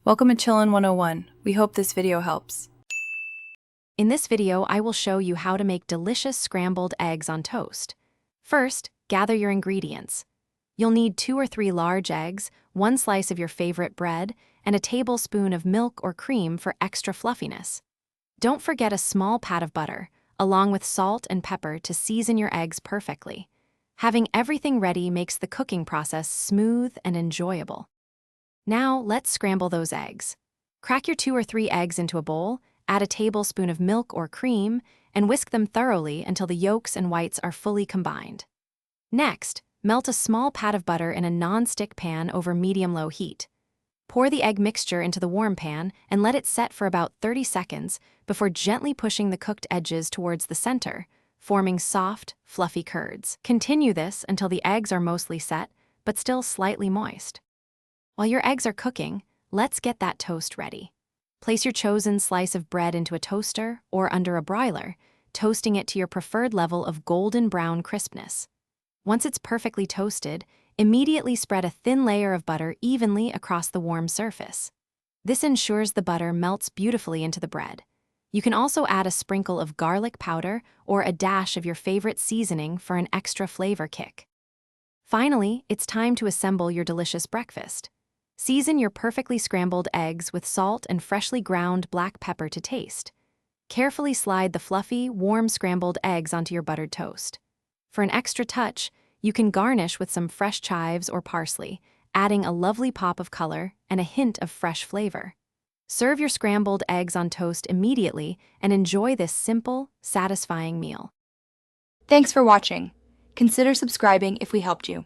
Welcome to Chillin' 101. We hope this video helps. In this video, I will show you how to make delicious scrambled eggs on toast. First, gather your ingredients. You'll need 2 or 3 large eggs, 1 slice of your favorite bread, and a tablespoon of milk or cream for extra fluffiness. Don't forget a small pat of butter, along with salt and pepper to season your eggs perfectly. Having everything ready makes the cooking process smooth and enjoyable. Now, let's scramble those eggs. Crack your 2 or 3 eggs into a bowl, add a tablespoon of milk or cream, and whisk them thoroughly until the yolks and whites are fully combined. Next, melt a small pat of butter in a non-stick pan over medium-low heat. Pour the egg mixture into the warm pan and let it set for about 30 seconds before gently pushing the cooked edges towards the center, forming soft, fluffy curds. Continue this until the eggs are mostly set, but still slightly moist. While your eggs are cooking, let's get that toast ready. Place your chosen slice of bread into a toaster or under a broiler, toasting it to your preferred level of golden brown crispness. Once it's perfectly toasted, immediately spread a thin layer of butter evenly across the warm surface. This ensures the butter melts beautifully into the bread. You can also add a sprinkle of garlic powder or a dash of your favorite seasoning for an extra flavor kick. Finally, it's time to assemble your delicious breakfast. Season your perfectly scrambled eggs with salt and freshly ground black pepper to taste. Carefully slide the fluffy, warm scrambled eggs onto your buttered toast. For an extra touch, you can garnish with some fresh chives or parsley, adding a lovely pop of color and a hint of fresh flavor. Serve your scrambled eggs on toast immediately and enjoy this simple, satisfying meal. Thanks for watching. Consider subscribing if we helped you.